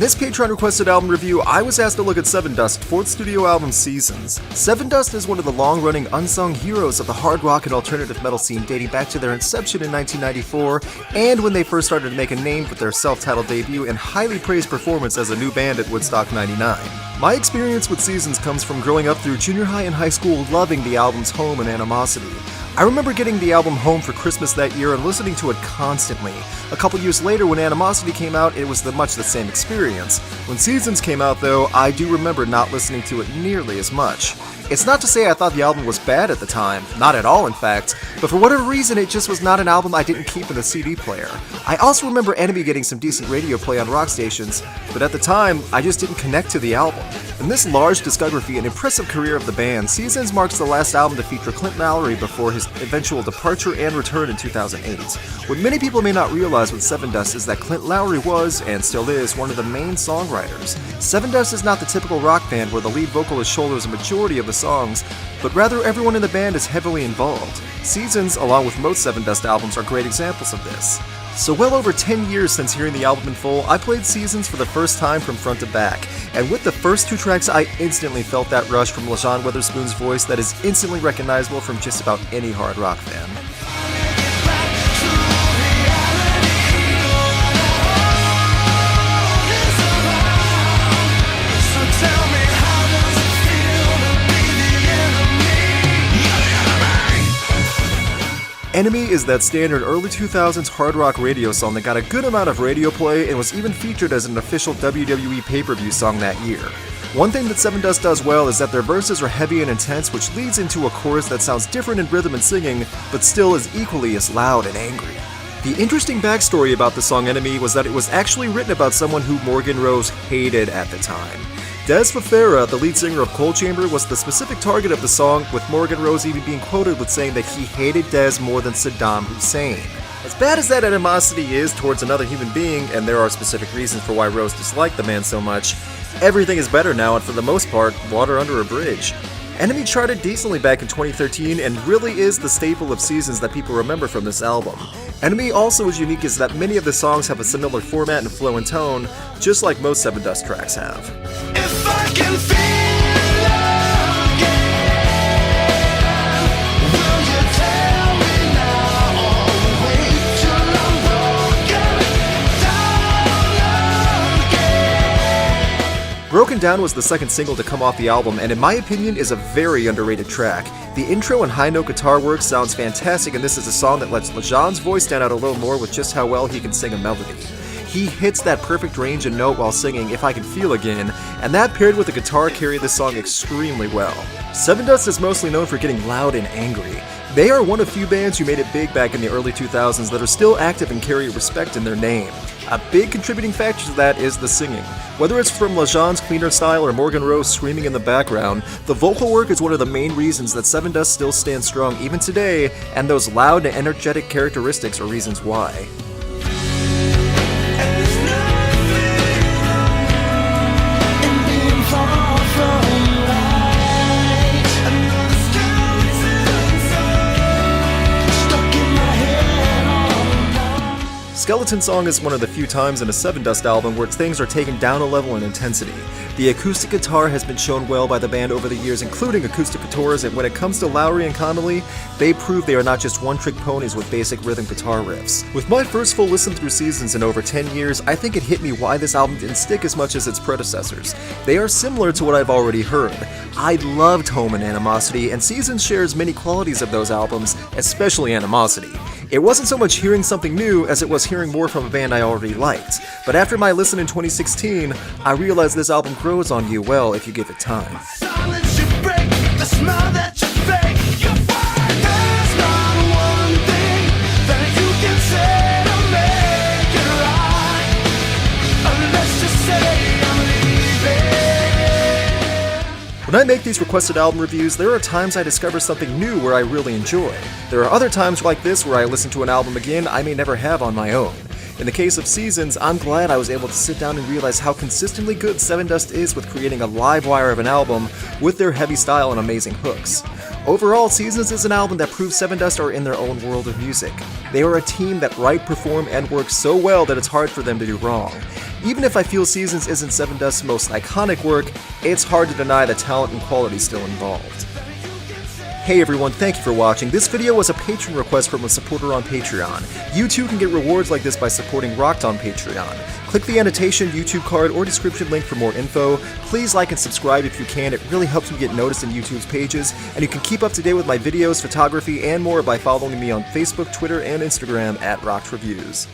this Patreon-requested album review, I was asked to look at Sevendust's fourth studio album, Seasons. Sevendust is one of the long-running unsung heroes of the hard rock and alternative metal scene dating back to their inception in 1994, and when they first started to make a name with their self-titled debut and highly praised performance as a new band at Woodstock 99. My experience with Seasons comes from growing up through junior high and high school loving the album's Home and Animosity. I remember getting the album Home for Christmas that year and listening to it constantly. A couple years later, when Animosity came out, it was much the same experience. When Seasons came out, though, I do remember not listening to it nearly as much. It's not to say I thought the album was bad at the time, not at all in fact, but for whatever reason it just was not an album I didn't keep in the CD player. I also remember Enemy getting some decent radio play on rock stations, but at the time, I just didn't connect to the album. In this large discography and impressive career of the band, Seasons marks the last album to feature Clint Lowry before his eventual departure and return in 2008. What many people may not realize with Sevendust is that Clint Lowry was, and still is, one of the main songwriters. Sevendust is not the typical rock band where the lead vocalist shoulders a majority of the songs, but rather everyone in the band is heavily involved. Seasons, along with most Sevendust albums, are great examples of this. So well over 10 years since hearing the album in full, I played Seasons for the first time from front to back, and with the first two tracks I instantly felt that rush from LaJean Weatherspoon's voice that is instantly recognizable from just about any hard rock fan. Enemy is that standard early 2000s hard rock radio song that got a good amount of radio play and was even featured as an official WWE pay-per-view song that year. One thing that Sevendust does well is that their verses are heavy and intense, which leads into a chorus that sounds different in rhythm and singing, but still is equally as loud and angry. The interesting backstory about the song Enemy was that it was actually written about someone who Morgan Rose hated at the time. Des Fafara, the lead singer of Cold Chamber, was the specific target of the song, with Morgan Rose even being quoted with saying that he hated Des more than Saddam Hussein. As bad as that animosity is towards another human being, and there are specific reasons for why Rose disliked the man so much, everything is better now and for the most part, water under a bridge. Enemy charted decently back in 2013 and really is the staple of Seasons that people remember from this album. Enemy also is unique is that many of the songs have a similar format and flow and tone, just like most Sevendust tracks have. If I can feel again, will you tell me now or wait till I'm broken down again? Broken Down was the second single to come off the album and in my opinion is a very underrated track. The intro and high-note guitar work sounds fantastic and this is a song that lets LaJean's voice stand out a little more with just how well he can sing a melody. He hits that perfect range and note while singing If I Can Feel Again, and that paired with the guitar carried this song extremely well. Sevendust is mostly known for getting loud and angry. They are one of few bands who made it big back in the early 2000s that are still active and carry respect in their name. A big contributing factor to that is the singing. Whether it's from LaJean's cleaner style or Morgan Rose screaming in the background, the vocal work is one of the main reasons that Sevendust still stands strong even today, and those loud and energetic characteristics are reasons why. Skeleton Song is one of the few times in a Sevendust album where things are taken down a level in intensity. The acoustic guitar has been shown well by the band over the years, including acoustic guitars, and when it comes to Lowry and Connolly, they prove they are not just one-trick ponies with basic rhythm guitar riffs. With my first full listen through Seasons in over 10 years, I think it hit me why this album didn't stick as much as its predecessors. They are similar to what I've already heard. I loved Home and Animosity, and Seasons shares many qualities of those albums, especially Animosity. It wasn't so much hearing something new as it was hearing more from a band I already liked, but after my listen in 2016, I realized this album grows on you well if you give it time. Silence you break, the smile that you fake, you're fine. There's not one thing that you can say to make it right, unless you say I'm leaving. When I make these requested album reviews, there are times I discover something new where I really enjoy. There are other times like this where I listen to an album again I may never have on my own. In the case of Seasons, I'm glad I was able to sit down and realize how consistently good Sevendust is with creating a live wire of an album with their heavy style and amazing hooks. Overall, Seasons is an album that proves Sevendust are in their own world of music. They are a team that write, perform, and work so well that it's hard for them to do wrong. Even if I feel Seasons isn't Sevendust's most iconic work, it's hard to deny the talent and quality still involved. Hey everyone, thank you for watching. This video was a patron request from a supporter on Patreon. You too can get rewards like this by supporting Rocked on Patreon. Click the annotation, YouTube card, or description link for more info. Please like and subscribe if you can, it really helps me get noticed in YouTube's pages, and you can keep up to date with my videos, photography, and more by following me on Facebook, Twitter, and Instagram at Rocked Reviews.